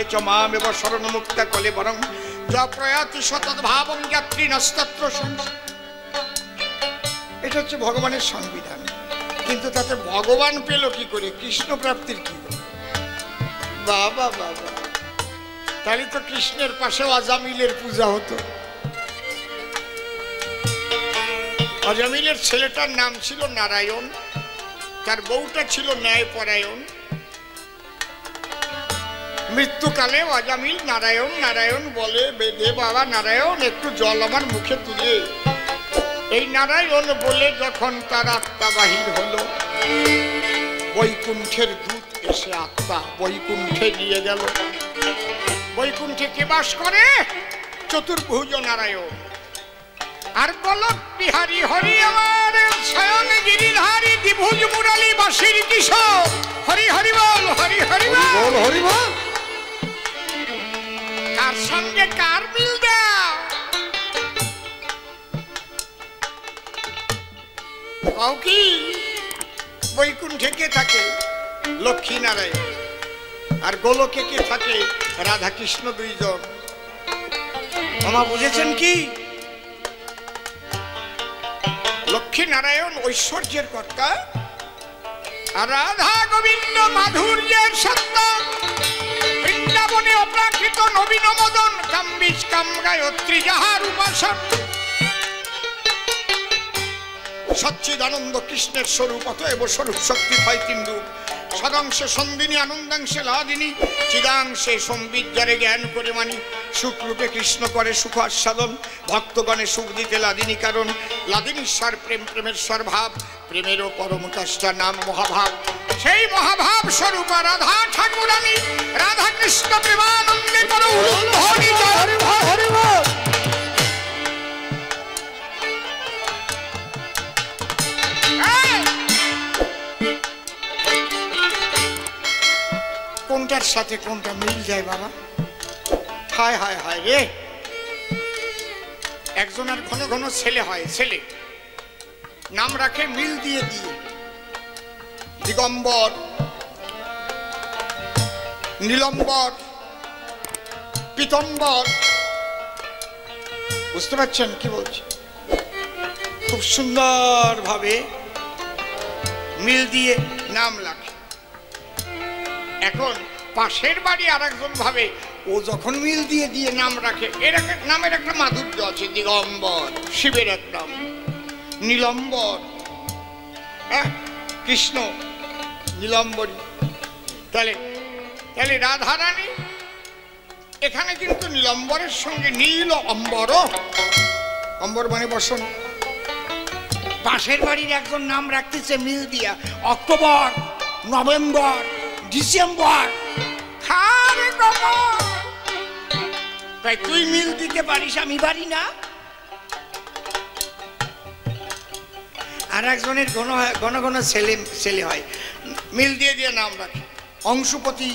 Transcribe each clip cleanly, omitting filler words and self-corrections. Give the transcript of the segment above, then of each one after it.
খণ্ডে চ মামেব শরণমুক্ত কলেবরং যা প্রয়াতি সতদ্ভাবং যাত্রী নস্তত্র সংসার। এটা হচ্ছে ভগবানের সংবিধান। কিন্তু তাতে ভগবান পেল কি করে? কৃষ্ণ প্রাপ্তির কি? বাবা বাবা, তাহলে তো কৃষ্ণের পাশে আজামিলের পূজা হতো। আজামিলের ছেলেটার নাম ছিল নারায়ণ, তার বউটা ছিল ন্যায়পরায়ণ। মৃত্যুকালে আজামিল নারায়ণ নারায়ণ বলে, বেদে বাবা নারায়ণ একটু জল আমার মুখে তুলে। এই নারায়ণ বলে যখন তার আত্মা বাহির হলো, বৈকুণ্ঠের দূত এসে আত্মা বৈকুণ্ঠে নিয়ে গেল। বৈকুণ্ঠে কে বাস করে? চতুর্ভুজ নারায়ণ। আর বল বিহারী হরি আমার স্বয়ং গিরিধারী দ্বিভুজ মুরালী বাসির কিশোর। হরি হরি বল, হরি হরি বল, হরি বল। কার সঙ্গে কার মিল দাও? কাউ কি? বৈকুণ্ঠে কে থাকে? লক্ষ্মী নারায়ণ। আর গোলকে কে থাকে? রাধা কৃষ্ণ দুইজন। মামা বুঝেছেন কি? লক্ষ্মী নারায়ণ ঐশ্বর্যের কর্তা, আর রাধা গোবিন্দ মাধুর্যের সত্তা। বৃন্দাবনে অপ্রাকৃত নবীন মদন, কাম্বিজ কাম গায়ত্রী যাহার উপাসন। সচ্চিদানন্দ কৃষ্ণের স্বরূপ, অতএব স্বরূপ শক্তি হয় তিন রূপ। সদাংশে সন্দিনী, আনন্দাংশে লাদিনী, চিদাংশে সম্বিজ্ঞারে জ্ঞান করে মানি। সুখরূপে কৃষ্ণ করে সুখ আস্বাদন, ভক্তগণে সুখ দিতে লাদিনী কারণ। লাদিনীশ্বর প্রেম, প্রেমেশ্বর ভাব, প্রেমেরও পরম কাষ্ঠা নাম মহাভাব। সেই মহাভাব স্বরূপা রাধা ঠাকুরানী, রাধা কৃষ্ণ প্রেমানন্দে করো হরি হরি হরি বল। কোনটার সাথে কোনটা মিল যায় বাবা? হায় হায় হায় রে। একজনের ঘন ঘন ছেলে হয়, ছেলে নাম রাখে মিল দিয়ে দিয়ে। দিগম্বর, নীলম্বর, পীতম্বর। বুঝতে পারছেন কি বলছি? খুব সুন্দর ভাবে মিল দিয়ে নাম রাখে। এখন পাশের বাড়ি আর একজন ভাবে ও যখন মিল দিয়ে দিয়ে নাম রাখে, এর নামের একটা মাধুর্য আছে। দিগম্বর শিবের এক নাম, নীলম্বর কৃষ্ণ নীলম্বরী। তাহলে তাহলে রাধারানী এখানে কিন্তু নীলম্বরের সঙ্গে নীল অম্বর, অম্বর মানে বসন। পাশের বাড়ির একজন নাম রাখতেছে মিল দিয়া, অক্টোবর, নভেম্বর, ডিসেম্বর। তাই তুই মিল দিতে পারিস, আমি পারি না। আর একজনের ঘন ঘন ছেলে হয়, মিল দিয়ে দিয়ে নাম রাখে। অংশুপতি,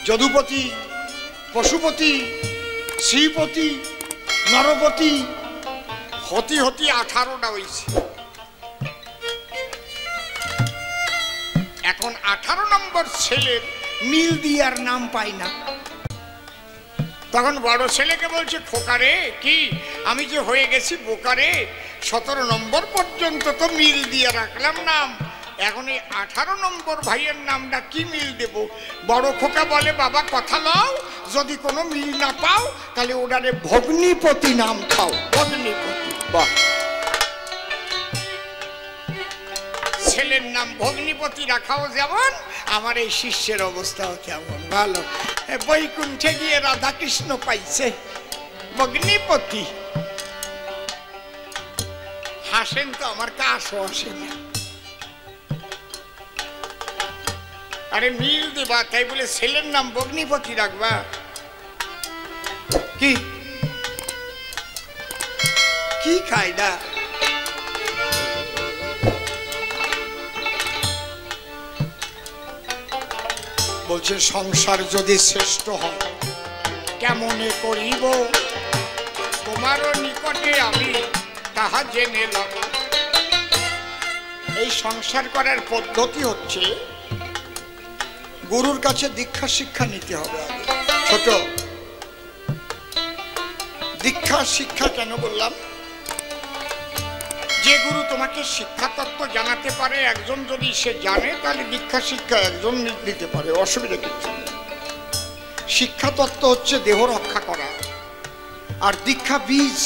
যদুপতি, পশুপতি, শ্রীপতি, নরপতি। হতি হতি 18টা হয়েছে। এখন 18 নম্বর ছেলের মিল দিয়ার নাম পাই না। তখন বড় ছেলেকে বলছে, খোকারে কি আমি যে হয়ে গেছি বোকারে, 17 নম্বর পর্যন্ত তো মিল দিয়ে রাখলাম নাম, এখন এই 18 নম্বর ভাইয়ের নামটা কি মিল দেব? বড় খোকা বলে, বাবা কথা লও, যদি কোনো মিল না পাও তাহলে ওটারে ভগ্নিপতি নাম খাও। ভগ্নিপতি, বাহ। ছেলের নাম ভগ্নিপতি রাখাও যেমন, আমার এই শিষ্যের অবস্থাও কেমন ভালো। বৈকুণ্ঠে গিয়ে রাধা কৃষ্ণ পাইছে, ভগ্নিপতি। হাসেন তো, আমার কাশও আসে না। আরে মিল দেবা তাই বলে ছেলের নাম ভগ্নিপতি রাখবা? কি কি কায়দা? বলছে, সংসার যদি শ্রেষ্ঠ হয় কেমনে করিব, তোমারও নিকটে আমি তাহা জেনে লব। এই সংসার করার পদ্ধতি হচ্ছে গুরুর কাছে দীক্ষা শিক্ষা নিতে হবে আগে। ছোট দীক্ষা শিক্ষা কেন বললাম? যে গুরু তোমাকে শিক্ষা তত্ত্ব জানাতে পারে, একজন যদি সে জানে, তাহলে দীক্ষা শিক্ষা একজন দিতে পারে, অসুবিধা কিছু নেই। শিক্ষা তত্ত্ব হচ্ছে দেহ রক্ষা করা, আর দীক্ষা বীজ।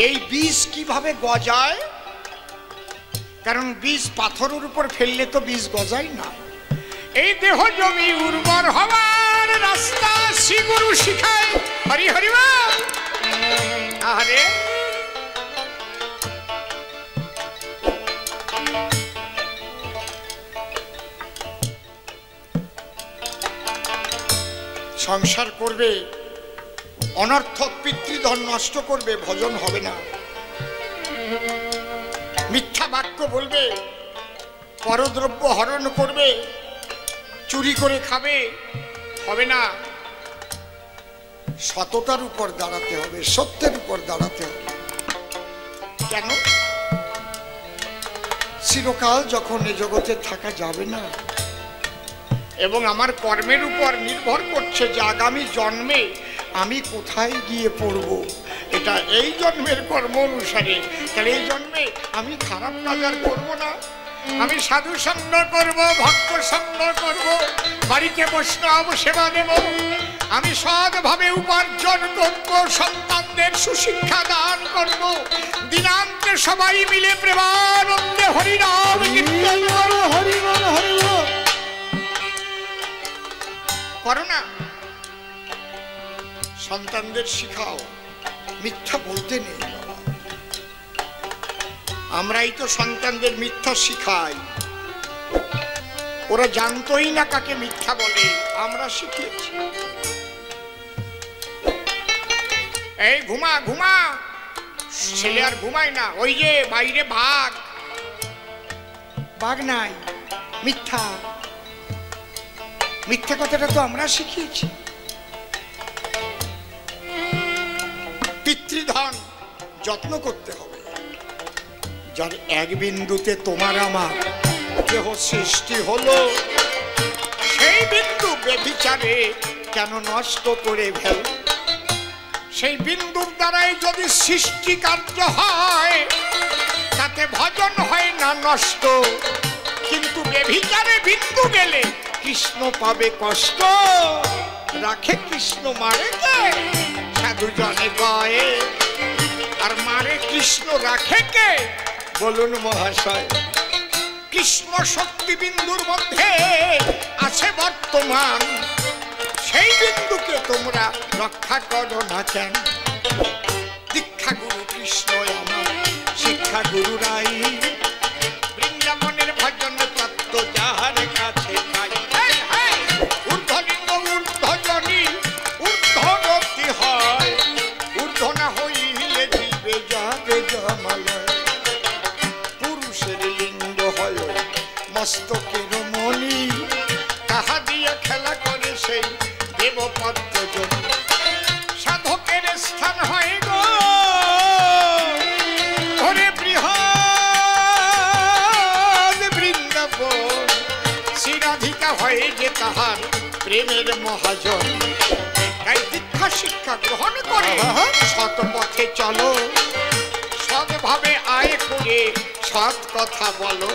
এই বীজ কিভাবে গজায়? কারণ বীজ পাথরের উপর ফেললে তো বীজ গজায় না। এই দেহ জমি উর্বর হওয়ার রাস্তা শ্রী গুরু শিখায়। হরি হরি বল। আরে সংসার করবে, অনর্থক পিতৃধন নষ্ট করবে, ভজন হবে না। মিথ্যা বাক্য বলবে, পরদ্রব্য হরণ করবে, চুরি করে খাবে, হবে না। সততার উপর দাঁড়াতে হবে, সত্যের উপর দাঁড়াতে হবে। কেন? চিরকাল যখন এ জগতে থাকা যাবে না, এবং আমার কর্মের উপর নির্ভর করছে যে আগামী জন্মে আমি কোথায় গিয়ে পড়ব, এটা এই জন্মের কর্ম অনুসারে। তাহলে এই জন্মে আমি খারাপ কাজ আর করবো না, আমি সাধু সঙ্গ করব, ভক্ত সঙ্গ করব, বাড়িতে বৈষ্ণব সেবা দেব, আমি সৎভাবে উপার্জন করব, সন্তানদের সুশিক্ষা দান করব, দিনান্তে সবাই মিলে প্রেমানন্দে হরিনাম কীর্তন করব। হরি বল, হরি বল। করো না, সন্তানদের শিখাও, মিথ্যা বলতে নেই। আমরাই তো সন্তানদের মিথ্যা শিখাই, ওরা জানতোই না কাকে মিথ্যা বলে, আমরা শিখিয়েছি। এই ঘুমা ঘুমা, ছেলে আর ঘুমায় না, ওই যে বাইরে বাঘ, বাঘ নাই, মিথ্যা। মিথ্যা কথাটা তো আমরা শিখিয়েছি। পিতৃধন যত্ন করতে হবে। যার এক বিন্দুতে তোমার আমার দেহ সৃষ্টি হলো, সেই বিন্দু বেবিচারে কেন নষ্ট করে ফেল? সেই বিন্দুর দ্বারাই যদি সৃষ্টি কার্য হয়, তাতে ভজন হয় না নষ্ট। কিন্তু বেবিচারে বিন্দু গেলে কৃষ্ণ পাবে কষ্ট। রাখে কৃষ্ণ মারে কে? সাধু জনে কয়ে। আর মারে কৃষ্ণ, রাখে কে? বলুন মহাশয়। কৃষ্ণ শক্তি বিন্দুর মধ্যে আছে বর্তমান, সেই বিন্দুকে তোমরা রক্ষা করো না কেন? দীক্ষা গুরু কৃষ্ণ আমার, শিক্ষা গুরু রাই, বৃন্দাবনের ভজন তত্ত্ব যাহার কাছে পাই। ঊর্ধ্বলিঙ্গ ঊর্ধ্বজনী ঊর্ধ্বগতি হয়, ঊর্ধ্ব না হইলে জীবে যাবে জমালয়। পুরুষের লিঙ্গ হয় মস্তকের মণি, তাহা দিয়ে খেলা করে সেই দেবপদ্মজন। সাধকের স্থান হয় গো ঘরে বৃহৎ বৃন্দাবন, শ্রীরাধিকা হয় যে তাহার প্রেমের মহাজন। তাই দীক্ষা শিক্ষা গ্রহণ করে সৎ পথে চলো, সৎভাবে আয় করে সৎ কথা বলো,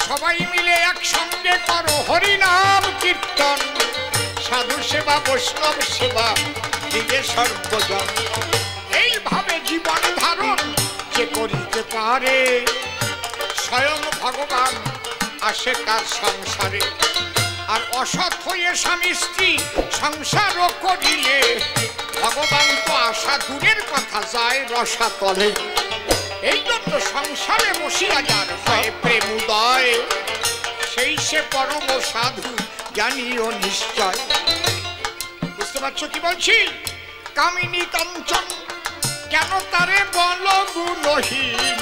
সবাই মিলে একসঙ্গে করো হরিনাম কীর্তন, সাধু সেবা বৈষ্ণব সেবা দিবে সর্বজন। এইভাবে জীবন ধারণ যে করিতে পারে, স্বয়ং ভগবান আসে তার সংসারে। আর অসৎ হয়ে স্বামী স্ত্রী সংসারও করিলে ভগবান তো আসা দূরের কথা, যায় রসাতলে। এই জন্য সংসারে বসিয়া যার হয় প্রেম উদয়, সেই সে পরম সাধু জানিও নিশ্চয়। বুঝতে পারছো কি বলছি? কামিনী কাঞ্চন কেন তারে বল গুণহীন,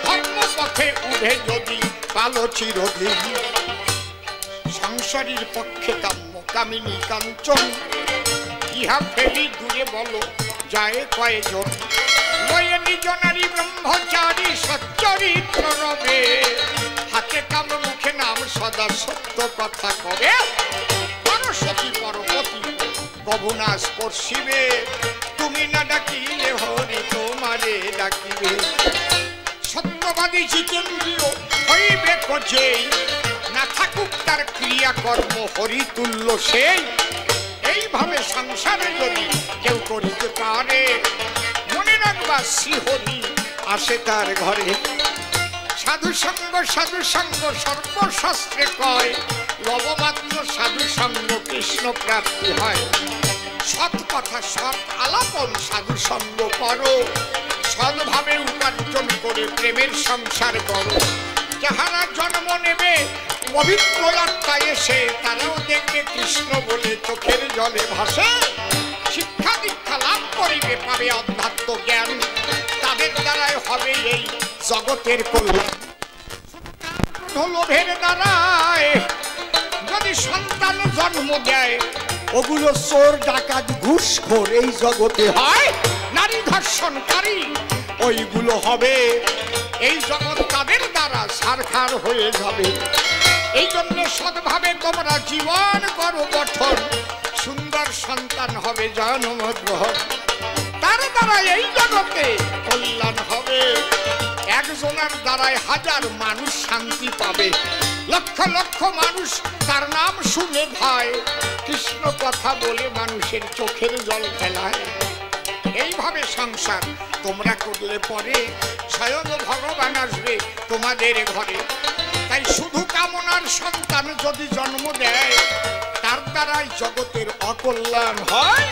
ধর্ম পথে উঠে যদি কালো চিরদিন। সংসারীর পক্ষে কাম্য কামিনী কাঞ্চন, ইহা ফেলি দূরে বলো যায় কয়জন। লয়ে নিজ নারী ব্রহ্মচারী সচ্চরিত্র রবে, হাতে কাম মুখে নাম সদা সত্য কথা কবে। কবু না স্পর্শিবে, তুমি না ডাকিলে হরি তোমারে ডাকিবে। সত্যবাদী জিতেন্দ্রিয় হইবে যেই, না থাকুক তার ক্রিয়াকর্ম হরি তুল্য সেই। এইভাবে সংসারে যদি কেউ করিতে পারে, মনে রাখবা শ্রীহরি আসে তার ঘরে। সাধু সঙ্গ সর্বশাস্ত্রে কয়, লবমাত্র সাধু সঙ্গ কৃষ্ণ প্রাপ্তি হয়। সৎ কথা সৎ আলাপন সাধু সঙ্গ করো, সৎভাবে উপার্জন করে প্রেমের সংসার করো। যাহারা জন্ম নেবে পবিত্র আত্মায় এসে, তারাও দেখবে কৃষ্ণ বলে চোখের জলে ভাসে। শিক্ষা দীক্ষা লাভ করিবে, পাবে অধ্যাত্ম জ্ঞান, তাদের দ্বারাই হবে এই জগতের কল্যাণ। লোভের দ্বারায় যদি সন্তান জন্ম দেয়, ওগুলো চোর ডাকাত ঘুষখোর এই জগতে হয়। নারী ধর্ষণকারী ওইগুলো হবে এই জগৎ তাদের দ্বারা সারখার হয়ে যাবে। এই জন্য সৎভাবে তোমরা জীবন করো গঠন, সুন্দর সন্তান হবে জন্মগ্রহণ, তার দ্বারা এই জগতে কল্যাণ হবে। একজনের দ্বারাই হাজার মানুষ শান্তি পাবে, লক্ষ লক্ষ মানুষ তার নাম শুনে ভয়, কৃষ্ণ কথা বলে মানুষের চোখের জল ফেলায়। এইভাবে সংসার তোমরা করলে পরে স্বয়ং ভগবান আসবে তোমাদের ঘরে। তাই শুধু কামনার সন্তান যদি জন্ম দেয়, তার দ্বারাই জগতের অকল্যাণ হয়।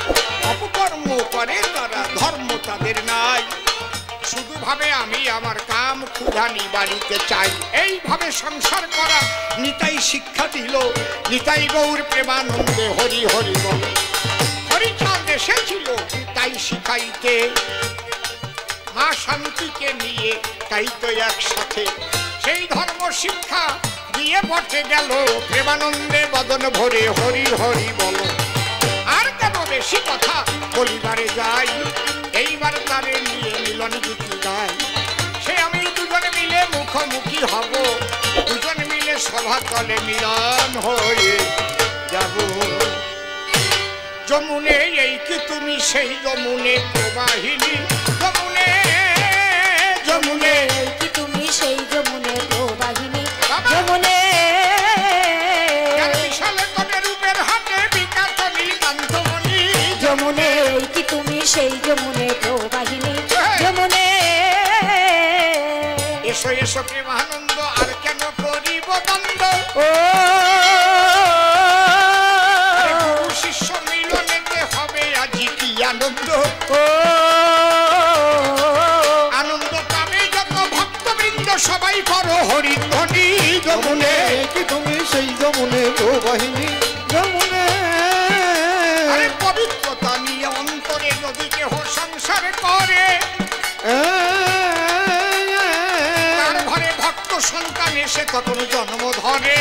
অপকর্ম করে তারা, ধর্ম তাদের নাই। শুধু ভাবে আমি আমার কাম ক্ষুধা নিবারিতে চাই। এইভাবে সংসার করা নিতাই শিক্ষা দিল, নিতাই গৌর প্রেমানন্দে হরি হরি বল। হরিচাঁদ এসেছিল তাই শিখাইতে, মা শান্তিকে নিয়ে তাই তো একসাথে সেই ধর্ম শিক্ষা দিয়ে বটে গেল। প্রেমানন্দে বদন ভরে হরি হরি বল। আর কেন বেশি কথা বলিবারে যাই, এইবার তারে নিয়ে মিলন গীতি গাই। সে আমি দুজনে মিলে মুখোমুখি হব, দুজন মিলে সভা তলে মিলন হয়ে যাব। যমুনে এই কি তুমি সেই যমুনে প্রবাহিনী, যমুনে যমুনে এই কি তুমি সেই যমুনে প্রবাহিনী, যমুনে বিশাল কবে রূপের হাতে বিকাশ নীলকান্তমণি, যমুনে এই কি তুমি সেই যমুনে প্রবাহিনী, যমুনে। এসো এসো প্রেমানন্দ আর কেন করিব দ্বন্দ্ব, ও শিষ্য মিলনেতে হবে আজি কি আনন্দ। ও আনন্দ পাবে যত ভক্তবৃন্দ সবাই করো হরিধ্বনি, যমুনে কি তুমি সেই যমুনে প্রবাহিনী, যমুনে। আরে পবিত্রতা নিয়ে অন্তরে যদি কেহ সংসার করে, তার ঘরে ভক্ত সন্তান এসে তখন জন্ম ধরে,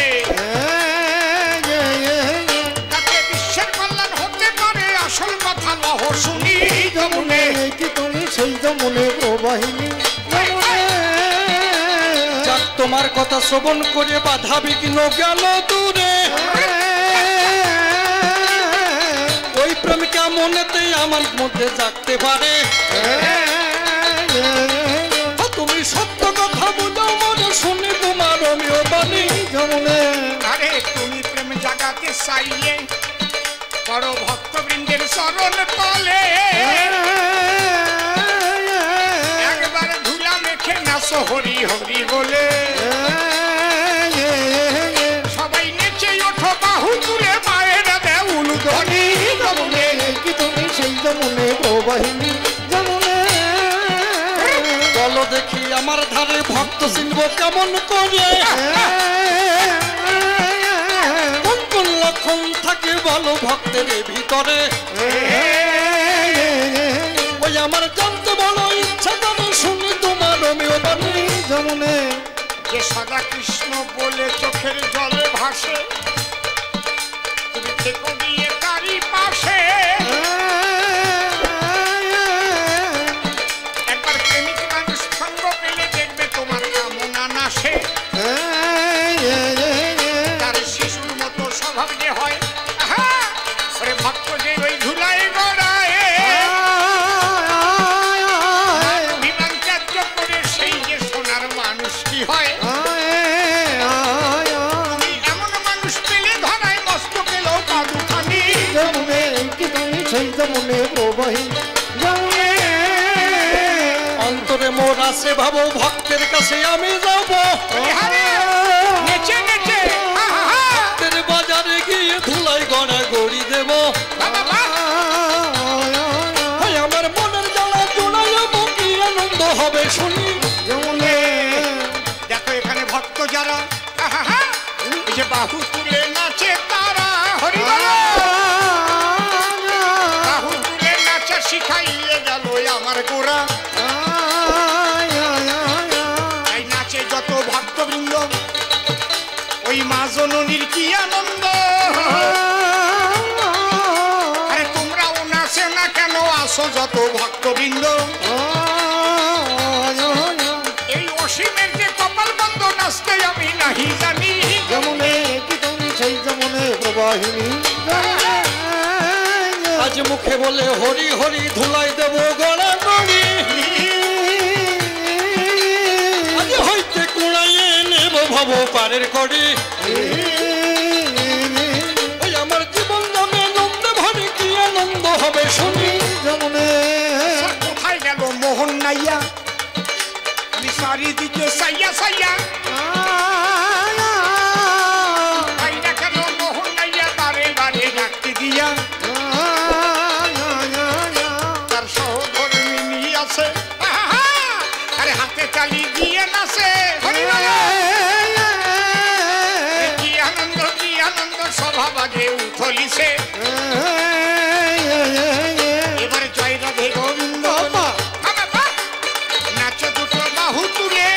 তাতে বিশ্বের কল্যাণ হতে পারে। আসল কথা লহ শুনি, যমুনে কি তুমি সেই যমুনে প্রবাহিনী, যাক তোমার কথা শ্রবণ করে বাধা বিঘ্ন গেল দূরে, ওই প্রেমিকা মনেতে আমার মধ্যে জাগতে পারে। তুমি সত্য কথা বুঝাও মনে শুনি তোমার অমিয় বাণী, যমুনে। আরে তুমি প্রেম জাগাতে চাইলে বড় ভক্তবৃন্দের চরণ তলে একবার ধুলা মেখে নাচো হরি হরি বলে। সবাই নেচে ওঠো বাহু তুলে মায়ের দেউল ধ্বনি, যমুনে কি তুমি সেই যমুনে প্রবাহিনী, যমুনে। বলো দেখি আমার ধারে ভক্ত চিনব কেমন করে, কোন কোন লক্ষণ থাকে বলো ভক্তের ভিতরে। ওই আমার জানতে বড় ইচ্ছা, তুমি শুনি তোমার অমিয় বাণী, যমুনে। যে সদা কৃষ্ণ বলে চোখের জলে ভাসে, তুমি থেকো গিয়ে তারই পাশে। একবার প্রেমিক মানুষ সঙ্গ পেলে দেখবে তোমার কামনা নাশে। তার শিশুর মতো স্বভাব যে হয়, ওরে ভক্ত যে ওই সেই যমনে প্রবাহী যমুনে অন্তরে মোর আছে ভাবো ভক্তের কাছে আমি যাব নেচে নেচে ভক্তের বাজারে গিয়ে ধুলাই গড়া গড়ি দেব আমার মনের জ্বালা জোড়াইব কি আনন্দ হবে শুনি যমুনে দেখো এখানে ভক্ত যারা এই যে বাহু তুলে নাচে তারা হরি বাহু তুলে নাচা শিখাইয়ে গেল আমার গোরা এই নাচে যত ভক্তবৃন্দ ওই মা জননীর কি আনন্দ আরে তোমরাও নাচে না কেন আসো যত ভক্তবৃন্দ এই অসীমের যে কপাল বন্ধ নাচতে আমি নাহি জানি যমুনে কি তুমি সেই যমুনে প্রবাহিনী আজ মুখে বলে হরি হরি ধুলাই দেব গড়া গড়ি আজ হইতে কুড়াইয়ে নেব ভব পারের কড়ি ওই আমার জীবন নামে নন্দ ভরে কি আনন্দ হবে শুনি যমুনে কোথায় গেল মোহন নাইয়া আমি চারিদিকে সাইয়া সাইয়া ভাইরা কেন মোহন নাইয়া বারে বারে ডাকতে দিয়া তার সহধর্মিনী আছে আরে হাতে তালি দিয়ে নাচে কি আনন্দ সভা বাজে উথলিছে এবারে জয় রাধে গোবিন্দ নাচো দুটো বাহু তুলে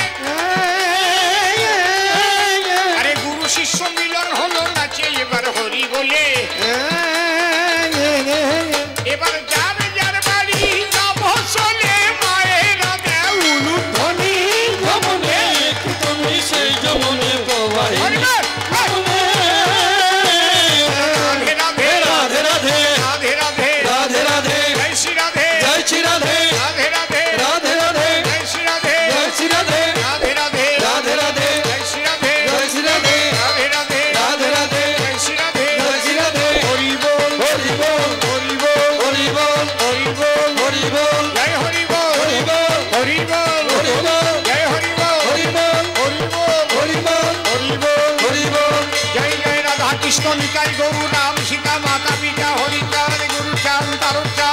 আরে গুরু শিষ্য মিলন হলো নাচে এবার হরি বলে এবার যার যার বাড়ি যাব চলে মায়েরা দেউলু ধ্বনি যমুনে কি তুমি সেই যমুনে প্রবাহিনী রাধে রাধে রাধে রাধে রাধে রাধে রাধে রাধে জয় শ্রী রাধে জয় শ্রী রাধে রাধে রাধে রাধে রাধে জয় শ্রী রাধে জয় শ্রী রাধে রাধে রাধে রাধে রাধে জয় শ্রী রাধে জয় শ্রী রাধে রাধে রাধে রাধে রাধে জয় শ্রী রাধে জয় শ্রী রাধে হরি বল হরি বল হরি বল হরি বল হরি বল হরি বল জয় হরি বল হরি বল হরি বল হরি বল জয় হরি বল হরি বল হরি বল হরি বল হরি বল হরি বল জয় জয় রাধা কৃষ্ণ নিতাই গরু রাম সীতা মাতা পিতা হরি চাঁদ গুরু চাঁদ তারু চাঁদ